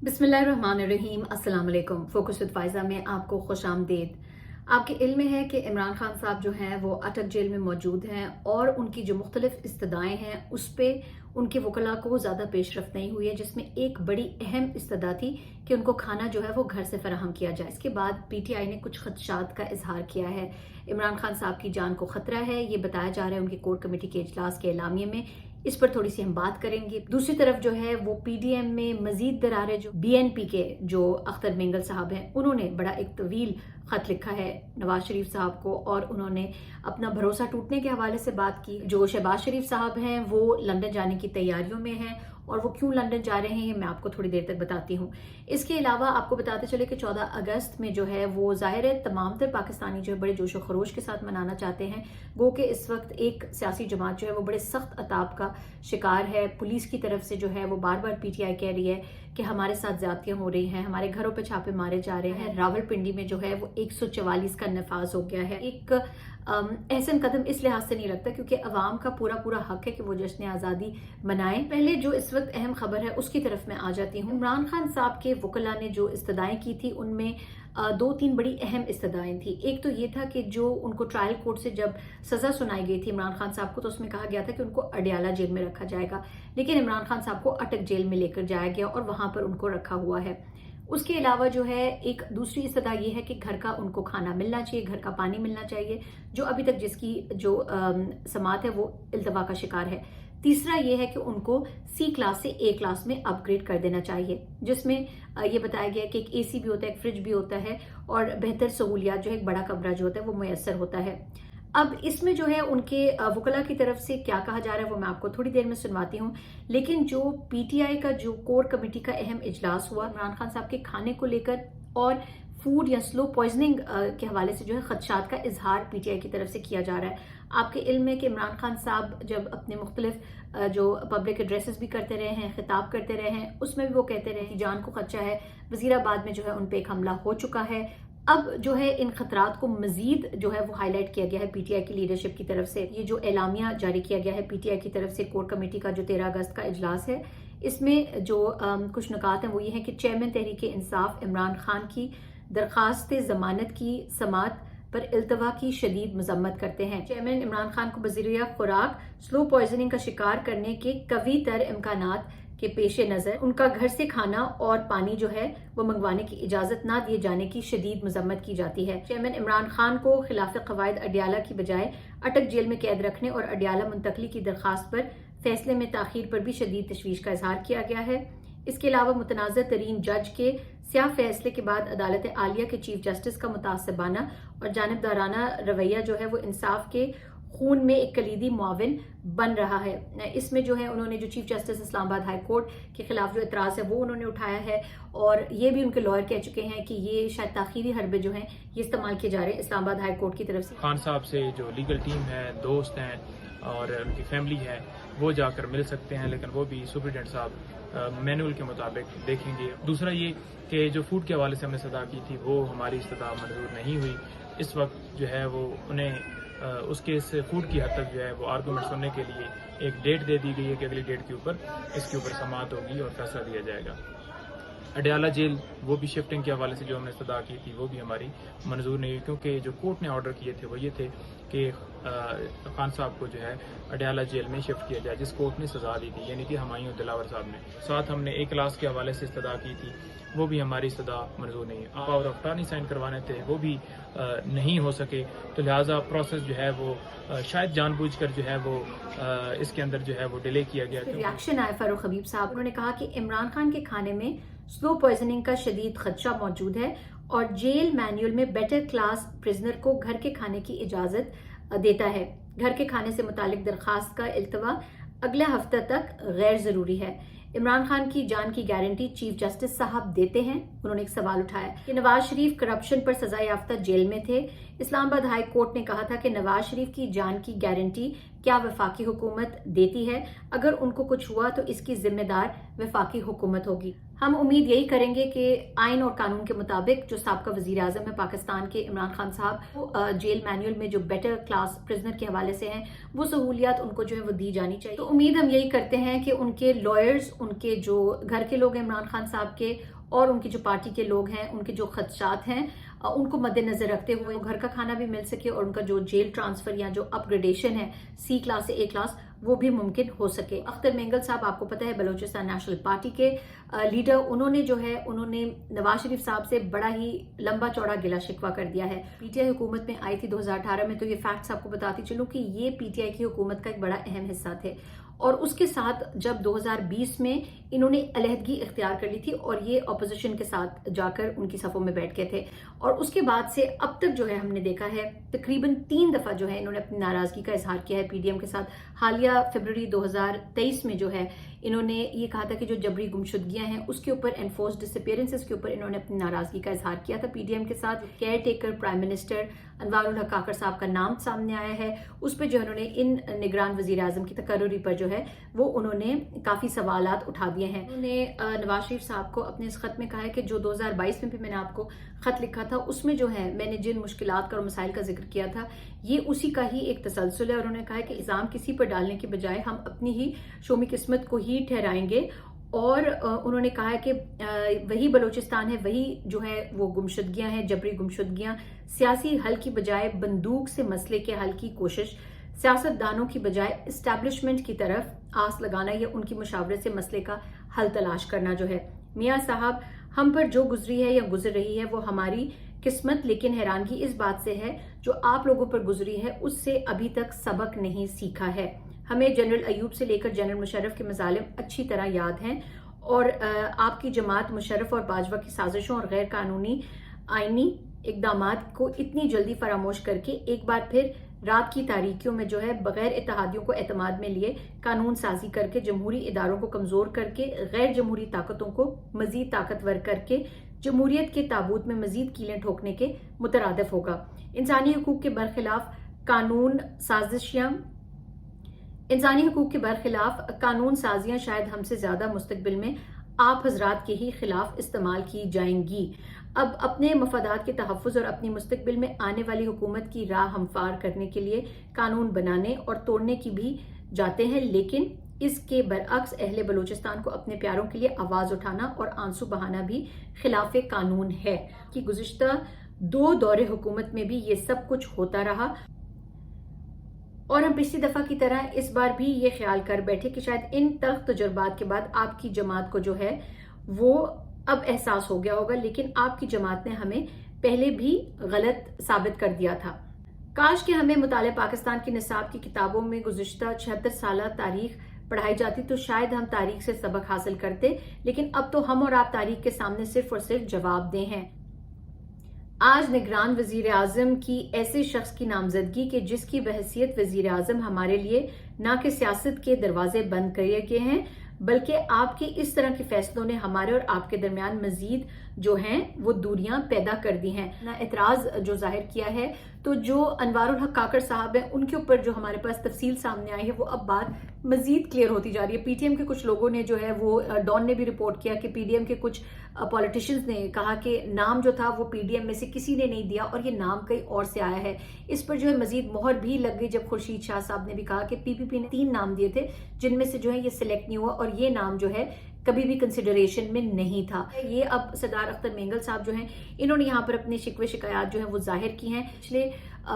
बिस्मिल्लाहिर्रहमानिर्रहीम। अस्सलाम वालेकुम। फोकस विद फायजा में आपको खुश आमदीद। आपके इल्म में है कि इमरान खान साहब जो हैं वो अटक जेल में मौजूद हैं और उनकी जो मुख्तलिफ इस्तदाएँ हैं उस पर उनके वकला को ज़्यादा पेशरफ्त नहीं हुई है, जिसमें एक बड़ी अहम इस्तदा थी कि उनको खाना जो है वो घर से फराहम किया जाए। इसके बाद PTI ने कुछ खदशात का इजहार किया है। इमरान खान साहब की जान को खतरा है, ये बताया जा रहा है उनकी कोर कमेटी के इजलास के एलामिये में। इस पर थोड़ी सी हम बात करेंगे। दूसरी तरफ जो है वो PDM में मजीद दरारें, जो BNP के जो अख्तर मेंगल साहब हैं उन्होंने बड़ा एक तवील खत लिखा है नवाज शरीफ साहब को और उन्होंने अपना भरोसा टूटने के हवाले से बात की। जो शहबाज शरीफ साहब हैं वो लंदन जाने की तैयारियों में हैं और वो क्यों लंदन जा रहे हैं मैं आपको थोड़ी देर तक बताती हूँ। इसके अलावा आपको बताते चले कि 14 अगस्त में जो है वो ज़ाहिर है तमाम तर पाकिस्तानी जो है बड़े जोशो खरोश के साथ मनाना चाहते हैं। गो के इस वक्त एक सियासी जमात जो है वो बड़े सख्त अताब का शिकार है। पुलिस की तरफ से जो है वो बार बार PTI कह रही है कि हमारे साथ ज्यादतियां हो रही हैं, हमारे घरों पे छापे मारे जा रहे हैं। रावलपिंडी में जो है वो 144 का नफाज हो गया है। एक एहसन कदम इस लिहाज से नहीं लगता क्योंकि अवाम का पूरा पूरा हक है कि वो जश्न आज़ादी मनाएं। पहले जो इस वक्त अहम खबर है उसकी तरफ मैं आ जाती हूँ। इमरान खान साहब के वकला ने जो इस्तदाएं की थी उनमें दो तीन बड़ी अहम इस्तदाएं थी। एक तो ये था कि जो उनको ट्रायल कोर्ट से जब सजा सुनाई गई थी इमरान खान साहब को तो उसमें कहा गया था कि उनको अडियाला जेल में रखा जाएगा, लेकिन इमरान खान साहब को अटक जेल में लेकर जाया गया और वहां पर उनको रखा हुआ है। उसके अलावा जो है एक दूसरी इस्तदा ये है कि घर का उनको खाना मिलना चाहिए, घर का पानी मिलना चाहिए, जो अभी तक जिसकी जो समात है वो इल्तवा का शिकार है। तीसरा ये है कि उनको C क्लास से A क्लास में अपग्रेड कर देना चाहिए, जिसमें ये बताया गया है कि एक AC भी होता है, एक फ्रिज भी होता है और बेहतर सहूलियात जो है एक बड़ा कमरा जो होता है वो मुयस्सर होता है। अब इसमें जो है उनके वकला की तरफ से क्या कहा जा रहा है वो मैं आपको थोड़ी देर में सुनवाती हूँ। लेकिन जो PTI का जो कोर कमेटी का अहम इजलास हुआ इमरान खान साहब के खाने को लेकर और फूड या स्लो पॉइजनिंग के हवाले से जो है खदशात का इजहार PTI की तरफ से किया जा रहा है। आपके इल्म में कि इमरान खान साहब जब अपने मुख्तलिफ जो पब्लिक एड्रेसेस भी करते रहे हैं, खिताब करते रहे हैं, उसमें भी वो कहते रहे कि जान को खदशा है। वजीराबाद में जो है उन पे एक हमला हो चुका है। अब जो है इन खतरात को मजीद जो है वो हाईलाइट किया गया है PTI की लीडरशिप की तरफ से। ये जो एलामिया जारी किया गया है PTI की तरफ से कोर कमेटी का जो 13 अगस्त का इजलास है, इसमें जो कुछ नुकात हैं वो ये हैं कि चेयरमैन तहरीक इंसाफ इमरान खान की दरखास्त जमानत की समात पर इल्तवा की शदीद मजम्मत करते हैं। चेयरमैन इमरान खान को बज़रिया खुराक स्लो पॉइजनिंग का शिकार करने के कवी तर इम्कानात के पेश नजर उनका घर से खाना और पानी जो है वो मंगवाने की इजाजत ना दिए जाने की शदीद मजम्मत की जाती है। चेयरमैन इमरान खान को खिलाफ कवायद अडियाला की बजाय अटक जेल में कैद रखने और अडियाला मुंतकली की दरखास्त पर फैसले में ताखीर पर भी शदीद तशवीश का इजहार किया गया है। इसके अलावा मुतनाज़ तरीन जज के स्याह फैसले के बाद अदालत आलिया के चीफ जस्टिस का मुतासबाना और जानिबदाराना रवैया जो है वो इंसाफ के खून में एक कलीदी मुआविन बन रहा है। इसमें जो है उन्होंने जो chief justice Islamabad high court के खिलाफ जो इतराज़ है वो उन्होंने उठाया है और ये भी उनके लॉयर कह चुके हैं कि ये शायद ताखीरी हरबे जो हैं ये इस्तेमाल किए जा रहे हैं इस्लामाबाद हाई कोर्ट की तरफ से। खान साहब से जो लीगल टीम है, दोस्त हैं और उनकी फैमिली है वो जाकर मिल सकते हैं, लेकिन वो भी सुप्रीडेंट साहब मैनुअल के मुताबिक देखेंगे। दूसरा ये कि जो फूड के हवाले से हमने सदा की थी वो हमारी इस्तदा मंजूर नहीं हुई। इस वक्त जो है वो उन्हें उसके इस फूड की हद तक जो है वो आर्गूमेंट सुनने के लिए एक डेट दे दी गई है कि अगली डेट के ऊपर इसके ऊपर समाअत होगी और फैसला दिया जाएगा। अडियाला जेल वो भी शिफ्टिंग के हवाले से जो हमने सदा की थी वो भी हमारी मंजूर नहीं हुई, क्योंकि जो कोर्ट ने ऑर्डर किए थे वो ये थे कि खान साहब को जो है अडियाला जेल में शिफ्ट किया जाए, जिस कोर्ट ने सजा दी थी, यानी कि हुमायूं दिलावर साहब ने। साथ हमने A क्लास के हवाले से इस्तदा की थी, वो भी हमारी इस्तदा मंजूर नहीं है। पावर ऑफ अटॉर्नी साइन करवाने थे वो भी नहीं हो सके, तो लिहाजा प्रोसेस जो है वो शायद जानबूझकर जो है वो इसके अंदर जो है वो डिले किया गया। रिएक्शन आया फारूक हबीब साहब, उन्होंने कहा कि इमरान खान के खाने में स्लो पॉइजनिंग का शदीद खदशा मौजूद है और जेल मैनुअल में बेटर क्लास प्रिजनर को घर के खाने की इजाजत देता है। घर के खाने से मुतालिक दरखास्त का इल्तवा अगले हफ्ते तक गैर जरूरी है। इमरान खान की जान की गारंटी चीफ जस्टिस साहब देते हैं। उन्होंने एक सवाल उठाया कि नवाज शरीफ करप्शन पर सजा याफ्ता जेल में थे। इस्लामाबाद हाई कोर्ट ने कहा था कि नवाज शरीफ की जान की गारंटी क्या वफाकी हुकूमत देती है। अगर उनको कुछ हुआ तो इसकी जिम्मेदार वफाकी हुकूमत होगी। हम उम्मीद यही करेंगे कि आइन और कानून के मुताबिक जो साबका वजीर आजम है पाकिस्तान के इमरान खान साहब, वो जेल मैनुअल में जो बेटर क्लास प्रिजनर के हवाले से हैं वो सहूलियात उनको जो है वो दी जानी चाहिए। तो उम्मीद हम यही करते हैं कि उनके लॉयर्स, उनके जो घर के लोग हैं इमरान खान साहब के, और उनकी जो पार्टी के लोग हैं, उनके जो खदशात हैं उनको मद्देनजर रखते हुए घर का खाना भी मिल सके और उनका जो जेल ट्रांसफर या जो अपग्रेडेशन है C क्लास से A क्लास वो भी मुमकिन हो सके। अख्तर मेंगल साहब आपको पता है बलूचिस्तान नेशनल पार्टी के लीडर, उन्होंने नवाज शरीफ साहब से बड़ा ही लंबा चौड़ा गिला शिकवा कर दिया है। PTI हुकूमत में आई थी 2018 में, तो ये फैक्ट्स आपको बताती चलूं कि ये PTI की हुकूमत का एक बड़ा अहम हिस्सा थे। और उसके साथ जब 2020 में इन्होंने अलहदगी इख्तियार कर ली थी और ये अपोजिशन के साथ जाकर उनकी सफ़ों में बैठ गए थे, और उसके बाद से अब तक जो है हमने देखा है तकरीबन 3 दफ़ा जो है इन्होंने अपनी नाराज़गी का इजहार किया है PDM के साथ। हालिया फरवरी 2023 में जो है इन्होंने ये कहा था कि जो जबरी गुमशुदगियां हैं उसके ऊपर, एनफोर्स डिसअपीयरेंसेस के ऊपर इन्होंने अपनी नाराज़गी का इजहार किया था PDM के साथ। Care taker prime minister Anwarul हक काकर साहब का नाम सामने आया है, उस पर जो उन्होंने इन निगरान वजीर आजम की तकर्रुरी पर जो है वो उन्होंने काफ़ी सवालात उठा दिए हैं। उन्होंने नवाज शरीफ साहब को अपने इस खत में कहा है कि जो 2022 में भी मैंने आपको खत लिखा था उसमें जो है मैंने जिन मुश्किलात और मसाइल का जिक्र किया था ये उसी का ही एक तसलसल है। और उन्होंने कहा है कि इल्ज़ाम किसी पर डालने के बजाय हम अपनी ही शोमी किस्मत को ही ठहराएंगे। और उन्होंने कहा है कि वही बलूचिस्तान है, वही जो है वो गुमशुदगियां हैं, जबरी गुमशुदगियां, सियासी हल की बजाय बंदूक से मसले के हल की कोशिश, सियासतदानों की बजाय इस्टेब्लिशमेंट की तरफ आस लगाना या उनकी मुशावरे से मसले का हल तलाश करना जो है। मियाँ साहब, हम पर जो गुजरी है या गुजर रही है वो हमारी किस्मत, लेकिन हैरानगी इस बात से है जो आप लोगों पर गुजरी है उससे अभी तक सबक नहीं सीखा है। हमें जनरल अयूब से लेकर जनरल मुशर्रफ के मजालिम अच्छी तरह याद हैं, और आपकी जमात मुशर्रफ और बाजवा की साजिशों और गैर कानूनी आईनी इकदामात को इतनी जल्दी फरामोश करके एक बार फिर रात की तारीकियों में जो है बगैर इत्तेहादियों को एतमाद में लिए कानून साजी करके, जमहूरी इदारों को कमजोर करके, गैर जमहूरी ताकतों को मजीद ताकतवर करके जमहूरियत के ताबूत में मजीद कीलें ठोकने के मुतरादिफ होगा। इंसानी हकूक के बरखिलाफ कानून साजियां शायद हमसे ज्यादा मुस्तकबिल में आप हजरात के ही खिलाफ इस्तेमाल की जाएंगी। अब अपने मफादात के तहफ़्फ़ुज़ और अपनी मुस्तकबिल में आने वाली हुकूमत की राह हमवार करने के लिए कानून बनाने और तोड़ने की भी जाते हैं, लेकिन इसके बरअक्स अहले बलूचिस्तान को अपने प्यारों के लिए आवाज़ उठाना और आंसू बहाना भी खिलाफ कानून है कि गुज़िश्ता 2 दौरे हुकूमत में भी ये सब कुछ होता रहा, और हम पिछली दफा की तरह इस बार भी ये ख्याल कर बैठे कि शायद इन तल्ख तजुर्बात के बाद आपकी जमात को जो है वो अब एहसास हो गया होगा, लेकिन आपकी जमात ने हमें पहले भी गलत साबित कर दिया था। काश कि हमें मुताले पाकिस्तान की निसाब की किताबों में गुज़िश्ता 76 साल तारीख पढ़ाई जाती तो शायद हम तारीख से सबक हासिल करते, लेकिन अब तो हम और आप तारीख के सामने सिर्फ और सिर्फ जवाबदेह हैं। आज निगरान वजीर आजम की ऐसे शख्स की नामजदगी के जिसकी बहसियत वजीर आजम हमारे लिए न कि सियासत के दरवाजे बंद किए गए हैं, बल्कि आपके इस तरह के फैसलों ने हमारे और आपके दरमियान मजीद जो हैं वो दूरियां पैदा कर दी हैं। ना एतराज जो जाहिर किया है, तो जो अनवारुल हक काकर साहब हैं उनके ऊपर जो हमारे पास तफसील सामने आई है वो अब बात मजीद क्लियर होती जा रही है। PTM के कुछ लोगों ने जो है वो, डॉन ने भी रिपोर्ट किया कि PDM के कुछ पॉलिटिशियंस ने कहा कि नाम जो था वो PDM में से किसी ने नहीं दिया और ये नाम कहीं और से आया है। इस पर जो है मजीद मोहर भी लग गई जब खुर्शीद शाह साहब ने भी कहा कि PPP ने 3 नाम दिए थे जिनमें से जो है ये सिलेक्ट नहीं हुआ और ये नाम जो है कभी भी कंसिडरेशन में नहीं था। ये अब सरदार अख्तर मेंगल साहब जो हैं इन्होंने यहाँ पर अपने शिकवे शिकायत जो है वो जाहिर की हैं। पिछले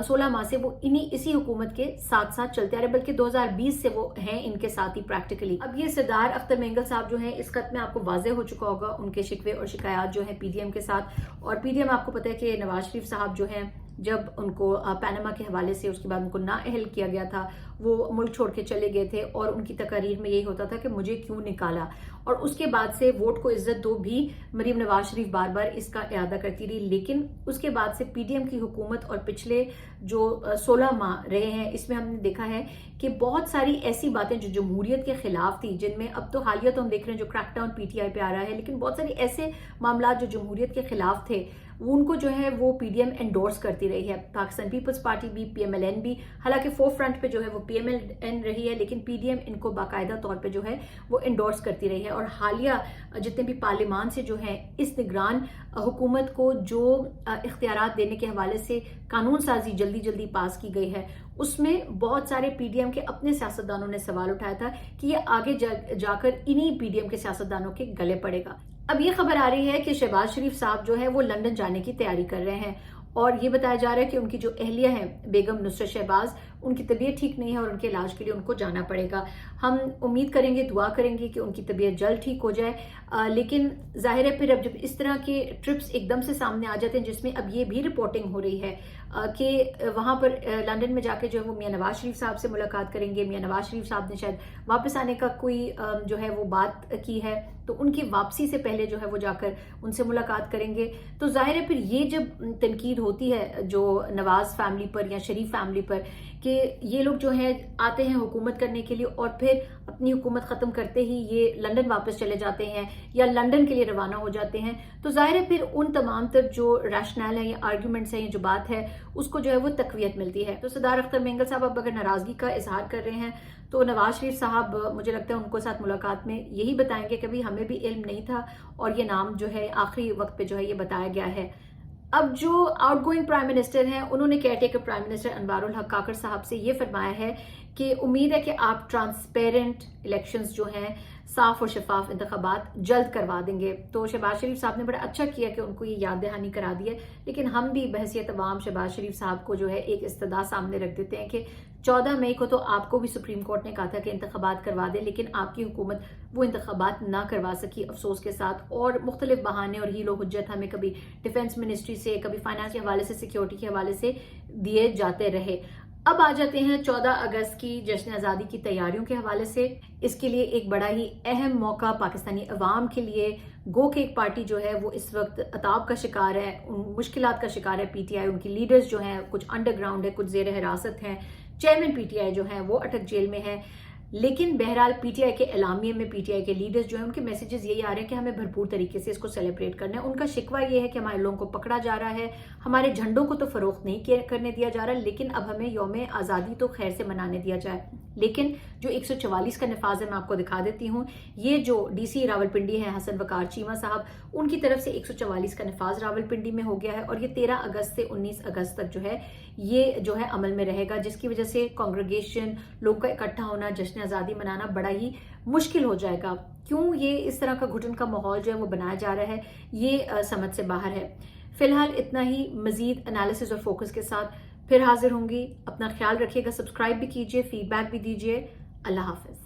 16 माह से वो इसी हुकूमत के साथ साथ चलते आ रहे, बल्कि 2020 से वो हैं इनके साथ ही प्रैक्टिकली। अब ये सरदार अख्तर मेंगल साहब जो हैं, इस खत में आपको वाज़ेह हो चुका होगा उनके शिकवे और शिकायत जो है PDM के साथ। और PDM आपको पता है कि नवाज शरीफ साहब जो हैं जब उनको पैनामा के हवाले से उसके बाद उनको नाअहल किया गया था, वो मुल्क छोड़ के चले गए थे और उनकी तकारीर में यही होता था कि मुझे क्यों निकाला। और उसके बाद से वोट को इज्जत दो भी मरीम नवाज शरीफ बार बार इसका इरादा करती रही, लेकिन उसके बाद से PDM की हुकूमत और पिछले जो 16 माह रहे हैं इसमें हमने देखा है कि बहुत सारी ऐसी बातें जो जमहूरियत के खिलाफ थी, जिनमें अब तो हालिया तो हम देख रहे हैं जो क्रैकडाउन PTI पे आ रहा है, लेकिन बहुत सारी ऐसे मामला जो जमहूरियत के खिलाफ थे उनको जो है वो PDM एंडोर्स करती रही है। पाकिस्तान पीपल्स पार्टी भी, PMLN भी, हालांकि फोर फ्रंट पे जो है वो PMLN رہی ہے لیکن PDM ان کو باقاعدہ طور پہ جو ہے وہ انڈورس کرتی رہی ہے. اور حالیہ جتنے بھی پارلیمان سے جو ہے اس نگران حکومت کو جو اختیارات دینے کے حوالے سے قانون سازی جلدی پاس کی گئی ہے اس میں بہت سارے PDM کے اپنے سیاستدانوں نے سوال اٹھایا تھا کہ یہ آگے جا کر انہی PDM کے سیاستدانوں کے گلے پڑے گا. اب یہ خبر آ رہی ہے کہ شہباز شریف صاحب جو ہے وہ لندن جانے کی تیاری کر رہے ہیں اور یہ بتایا جا رہا ہے کہ ان کی جو اہلیہ ہیں بیگم نصرت شہباز ان کی طبیعت ٹھیک نہیں ہے اور ان کے علاج کے لیے ان کو جانا پڑے گا. ہم امید کریں گے دعا کریں گے کہ ان کی طبیعت جلد ٹھیک ہو جائے. لیکن ظاہر ہے پھر اب جب اس طرح کے ٹرپس ایک دم سے سامنے آ جاتے ہیں جس میں اب یہ بھی رپورٹنگ ہو رہی ہے کہ وہاں پر لندن میں جا کے جو ہے وہ میاں نواز شریف صاحب سے ملاقات کریں گے. میاں نواز شریف صاحب نے شاید واپس آنے کا کوئی جو ہے وہ بات کی ہے تو ان کی واپسی سے پہلے جو ہے وہ جا کر ان سے ملاقات کریں گے. تو ظاہر ہے پھر یہ جب تنقید ہوتی ہے جو نواز فیملی پر یا شریف فیملی پر کہ یہ لوگ جو ہیں آتے ہیں حکومت کرنے کے لیے اور پھر اپنی حکومت ختم کرتے ہی یہ لندن واپس چلے جاتے ہیں یا لندن کے لیے روانہ ہو جاتے ہیں, تو ظاہر ہے پھر ان تمام تر جو ریشنل ہیں یا آرگیومنٹس ہیں یا جو بات ہے اس کو جو ہے وہ تقویت ملتی ہے. تو سردار اختر مینگل صاحب اب اگر ناراضگی کا اظہار کر رہے ہیں تو نواز شریف صاحب مجھے لگتا ہے ان کو ساتھ ملاقات میں یہی بتائیں گے کہ ابھی ہمیں بھی علم نہیں تھا اور یہ نام جو ہے آخری وقت پہ جو ہے یہ بتایا گیا ہے. اب جو آؤٹ گوئنگ پرائم منسٹر ہیں انہوں نے کیئر ٹیکر پرائم منسٹر انوار الحق کاکڑ صاحب سے یہ فرمایا ہے کہ امید ہے کہ آپ ٹرانسپیرنٹ الیکشنز جو ہیں صاف اور شفاف انتخابات جلد کروا دیں گے. تو شہباز شریف صاحب نے بڑا اچھا کیا کہ ان کو یہ یاد دہانی کرا دی ہے, لیکن ہم بھی بحیثیت عوام شہباز شریف صاحب کو جو ہے ایک استدعا سامنے رکھ دیتے ہیں کہ 14 مئی کو تو آپ کو بھی سپریم کورٹ نے کہا تھا کہ انتخابات کروا دے لیکن آپ کی حکومت وہ انتخابات نہ کروا سکی افسوس کے ساتھ, اور مختلف بہانے اور ہیل و حجت ہمیں کبھی ڈیفنس منسٹری سے کبھی فائنانس کے حوالے سے سیکیورٹی کے حوالے سے دیے جاتے رہے. اب آ جاتے ہیں 14 اگست کی جشن آزادی کی تیاریوں کے حوالے سے. اس کے لیے ایک بڑا ہی اہم موقع پاکستانی عوام کے لیے, گو کہ ایک پارٹی جو ہے وہ اس وقت عطاب کا شکار ہے, مشکلات کا شکار ہے PTI. ان کی لیڈرز جو ہیں کچھ انڈر گراؤنڈ ہے, کچھ زیر حراست ہیں. چیئرمین PTI جو ہیں وہ اٹک جیل میں ہیں. لیکن بہرحال PTI کے اعلامیے میں PTI کے لیڈرز جو ہیں ان کے میسیجز یہی آ رہے ہیں کہ ہمیں بھرپور طریقے سے اس کو سیلیبریٹ کرنا ہے. ان کا شکوہ یہ ہے کہ ہمارے لوگوں کو پکڑا جا رہا ہے, ہمارے جھنڈوں کو تو فروخت نہیں کرنے دیا جا رہا, لیکن اب ہمیں یوم آزادی تو خیر سے منانے دیا جائے. لیکن جو 144 کا نفاذ ہے میں آپ کو دکھا دیتی ہوں. یہ جو DC راولپنڈی ہیں حسن وقار چیمہ صاحب, ان کی طرف سے 144 کا نفاذ راولپنڈی میں ہو گیا ہے اور یہ 13 اگست سے 19 اگست تک جو ہے یہ جو ہے عمل میں رہے گا, جس کی وجہ سے کانگریگیشن لوگوں کا اکٹھا ہونا, جشن آزادی منانا بڑا ہی مشکل ہو جائے گا. کیوں یہ اس طرح کا گھٹن کا ماحول جو ہے وہ بنایا جا رہا ہے یہ سمجھ سے باہر ہے. فی الحال اتنا ہی. مزید انالیسز اور فوکس کے ساتھ پھر حاضر ہوں گی. اپنا خیال رکھیے گا, سبسکرائب بھی کیجیے, فیڈ بیک بھی دیجیے. اللہ حافظ.